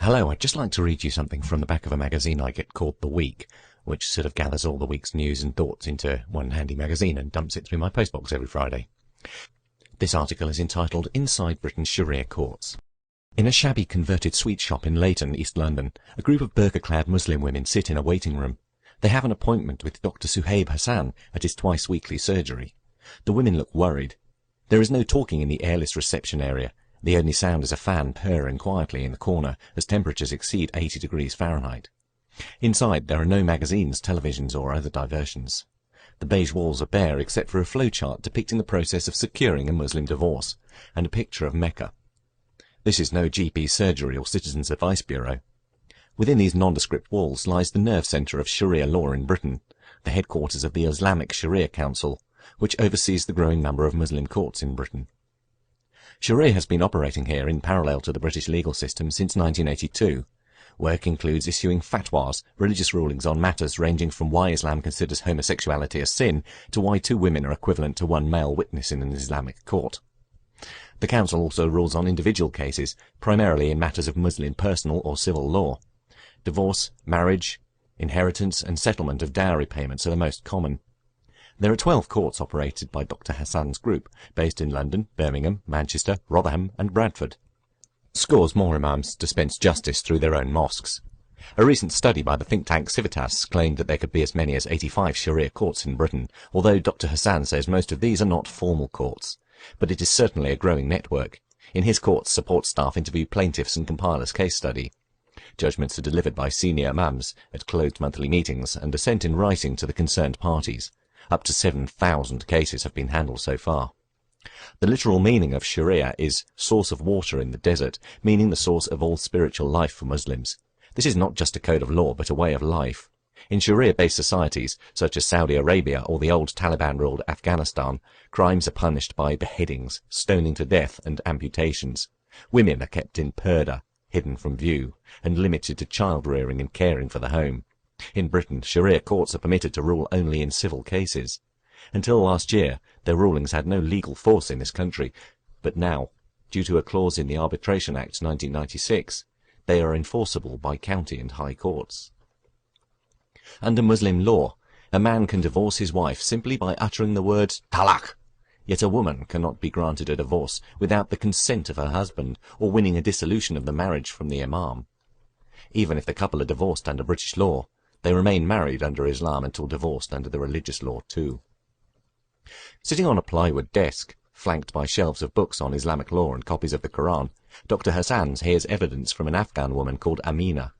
Hello, I'd just like to read you something from the back of a magazine I get called The Week, which sort of gathers all the week's news and thoughts into one handy magazine and dumps it through my postbox every Friday. This article is entitled Inside Britain's Sharia Courts. In a shabby converted sweet shop in Leighton, East London, a group of burqa-clad Muslim women sit in a waiting room. They have an appointment with Dr. Suhaib Hassan at his twice-weekly surgery. The women look worried. There is no talking in the airless reception area. The only sound is a fan purring quietly in the corner as temperatures exceed 80 degrees Fahrenheit. Inside there are no magazines, televisions or other diversions. The beige walls are bare except for a flowchart depicting the process of securing a Muslim divorce, and a picture of Mecca. This is no GP surgery or Citizens Advice Bureau. Within these nondescript walls lies the nerve centre of Sharia law in Britain, the headquarters of the Islamic Sharia Council, which oversees the growing number of Muslim courts in Britain. Sharia has been operating here in parallel to the British legal system since 1982. Work includes issuing fatwas, religious rulings on matters ranging from why Islam considers homosexuality a sin to why two women are equivalent to one male witness in an Islamic court. The Council also rules on individual cases, primarily in matters of Muslim personal or civil law. Divorce, marriage, inheritance and settlement of dowry payments are the most common. There are 12 courts operated by Dr. Hassan's group, based in London, Birmingham, Manchester, Rotherham and Bradford. Scores more imams dispense justice through their own mosques. A recent study by the think tank Civitas claimed that there could be as many as 85 Sharia courts in Britain, although Dr. Hassan says most of these are not formal courts. But it is certainly a growing network. In his courts, support staff interview plaintiffs and compile a case study. Judgments are delivered by senior imams at closed monthly meetings and are sent in writing to the concerned parties. Up to 7,000 cases have been handled so far. The literal meaning of Sharia is source of water in the desert, meaning the source of all spiritual life for Muslims. This is not just a code of law, but a way of life. In Sharia-based societies, such as Saudi Arabia or the old Taliban-ruled Afghanistan, crimes are punished by beheadings, stoning to death and amputations. Women are kept in purdah, hidden from view, and limited to child-rearing and caring for the home. In Britain, Sharia courts are permitted to rule only in civil cases. Until last year, their rulings had no legal force in this country, but now, due to a clause in the Arbitration Act 1996, they are enforceable by county and high courts. Under Muslim law, a man can divorce his wife simply by uttering the word talaq, yet a woman cannot be granted a divorce without the consent of her husband or winning a dissolution of the marriage from the imam. Even if the couple are divorced under British law, they remain married under Islam until divorced under the religious law too. Sitting on a plywood desk, flanked by shelves of books on Islamic law and copies of the Quran, Dr. Hassan hears evidence from an Afghan woman called Amina.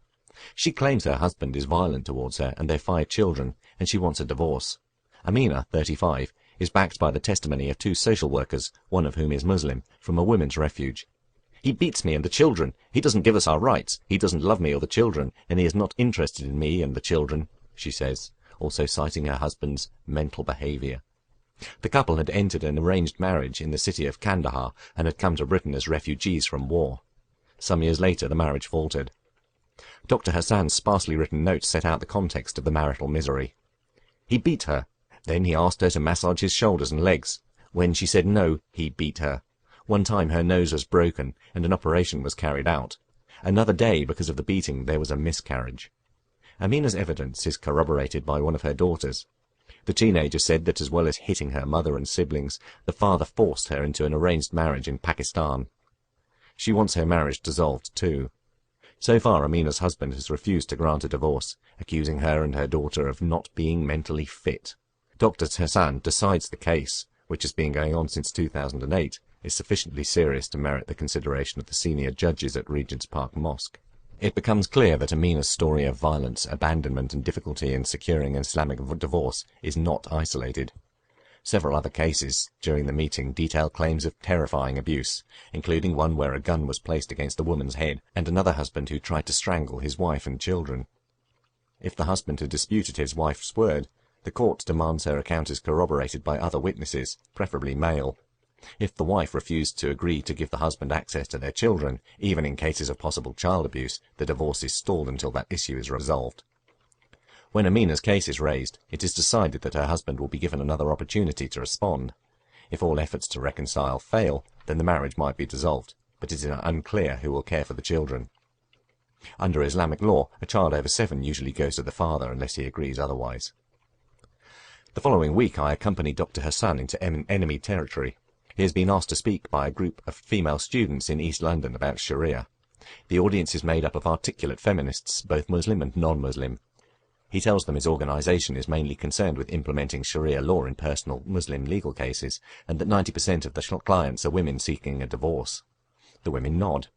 She claims her husband is violent towards her and their 5 children, and she wants a divorce. Amina, 35, is backed by the testimony of 2 social workers, one of whom is Muslim, from a women's refuge. "He beats me and the children. He doesn't give us our rights. He doesn't love me or the children, and he is not interested in me and the children," she says, also citing her husband's mental behaviour. The couple had entered an arranged marriage in the city of Kandahar and had come to Britain as refugees from war. Some years later the marriage faltered. Dr. Hassan's sparsely written notes set out the context of the marital misery. He beat her. Then he asked her to massage his shoulders and legs. When she said no, he beat her. One time her nose was broken and an operation was carried out. Another day, because of the beating, there was a miscarriage. Amina's evidence is corroborated by one of her daughters. The teenager said that as well as hitting her mother and siblings, the father forced her into an arranged marriage in Pakistan. She wants her marriage dissolved too. So far, Amina's husband has refused to grant a divorce, accusing her and her daughter of not being mentally fit. Dr. Hassan decides the case, which has been going on since 2008, is sufficiently serious to merit the consideration of the senior judges at Regent's Park Mosque. It becomes clear that Amina's story of violence, abandonment and difficulty in securing an Islamic divorce is not isolated. Several other cases during the meeting detail claims of terrifying abuse, including one where a gun was placed against a woman's head and another husband who tried to strangle his wife and children. If the husband had disputed his wife's word, the court demands her account is corroborated by other witnesses, preferably male. If the wife refused to agree to give the husband access to their children, even in cases of possible child abuse, the divorce is stalled until that issue is resolved. When Amina's case is raised, it is decided that her husband will be given another opportunity to respond. If all efforts to reconcile fail, then the marriage might be dissolved, but it is unclear who will care for the children. Under Islamic law, a child over 7 usually goes to the father unless he agrees otherwise. The following week I accompanied Dr. Hassan into enemy territory. He has been asked to speak by a group of female students in East London about Sharia. The audience is made up of articulate feminists, both Muslim and non-Muslim. He tells them his organisation is mainly concerned with implementing Sharia law in personal Muslim legal cases, and that 90% of the clients are women seeking a divorce. The women nod.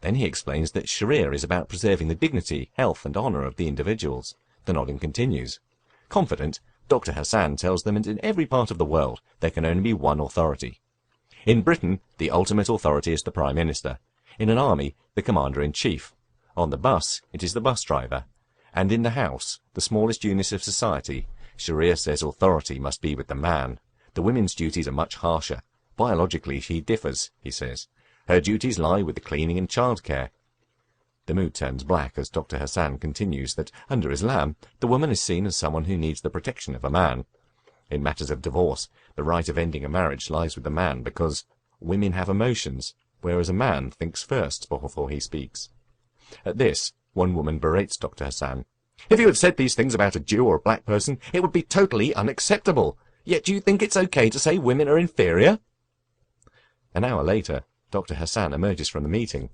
Then he explains that Sharia is about preserving the dignity, health and honour of the individuals. The nodding continues. Confident, Dr. Hassan tells them that in every part of the world there can only be one authority. In Britain, the ultimate authority is the Prime Minister. In an army, the Commander-in-Chief. On the bus, it is the bus driver. And in the house, the smallest unit of society, Sharia says authority must be with the man. The women's duties are much harsher. Biologically, she differs, he says. Her duties lie with the cleaning and childcare. The mood turns black as Dr. Hassan continues that, under Islam, the woman is seen as someone who needs the protection of a man. In matters of divorce, the right of ending a marriage lies with the man because women have emotions, whereas a man thinks first before he speaks. At this, one woman berates Dr. Hassan. If you had said these things about a Jew or a black person, it would be totally unacceptable. Yet do you think it's okay to say women are inferior? An hour later, Dr. Hassan emerges from the meeting.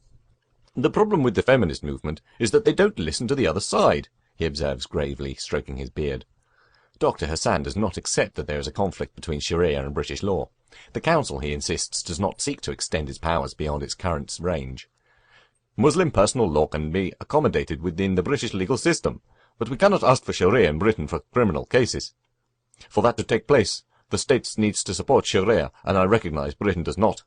The problem with the feminist movement is that they don't listen to the other side, he observes gravely, stroking his beard. Dr. Hassan does not accept that there is a conflict between Sharia and British law. The Council, he insists, does not seek to extend its powers beyond its current range. Muslim personal law can be accommodated within the British legal system, but we cannot ask for Sharia in Britain for criminal cases. For that to take place, the States needs to support Sharia, and I recognise Britain does not.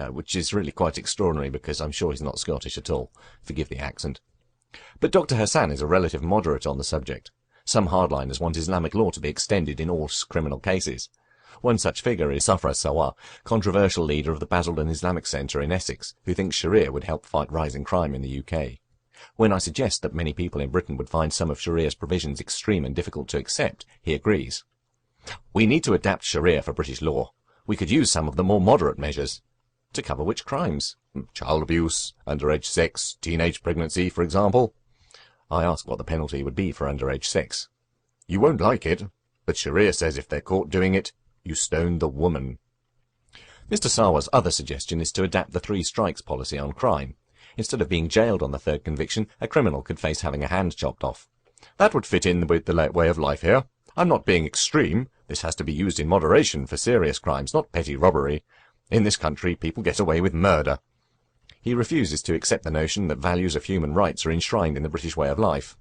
Which is really quite extraordinary because I'm sure he's not Scottish at all. Forgive the accent. But Dr. Hassan is a relative moderate on the subject. Some hardliners want Islamic law to be extended in all criminal cases. One such figure is Safra Sawa, controversial leader of the Basildon Islamic Centre in Essex, who thinks Sharia would help fight rising crime in the UK. When I suggest that many people in Britain would find some of Sharia's provisions extreme and difficult to accept, he agrees. We need to adapt Sharia for British law. We could use some of the more moderate measures. To cover which crimes? Child abuse, underage sex, teenage pregnancy, for example. I ask what the penalty would be for underage sex. You won't like it, but Sharia says if they're caught doing it, you stone the woman. Mr. Sawa's other suggestion is to adapt the 3 strikes policy on crime. Instead of being jailed on the 3rd conviction, a criminal could face having a hand chopped off. That would fit in with the way of life here. I'm not being extreme. This has to be used in moderation for serious crimes, not petty robbery. In this country, people get away with murder. He refuses to accept the notion that values of human rights are enshrined in the British way of life.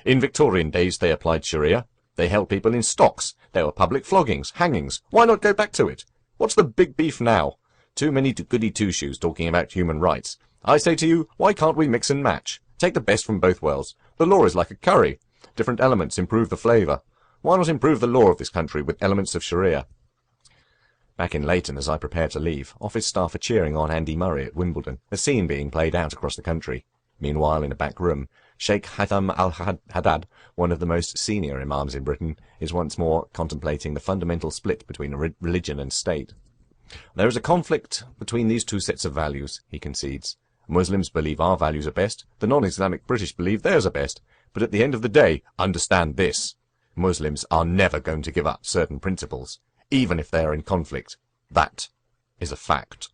In Victorian days, they applied Sharia. They held people in stocks. There were public floggings, hangings. Why not go back to it? What's the big beef now? Too many goody two-shoes talking about human rights. I say to you, why can't we mix and match? Take the best from both worlds. The law is like a curry. Different elements improve the flavour. Why not improve the law of this country with elements of Sharia? Back in Leighton, as I prepare to leave, office staff are cheering on Andy Murray at Wimbledon, a scene being played out across the country. Meanwhile, in a back room, Sheikh Haitham al-Haddad, one of the most senior imams in Britain, is once more contemplating the fundamental split between religion and state. There is a conflict between these 2 sets of values, he concedes. Muslims believe our values are best, the non-Islamic British believe theirs are best, but at the end of the day, understand this. Muslims are never going to give up certain principles, even if they are in conflict. That is a fact.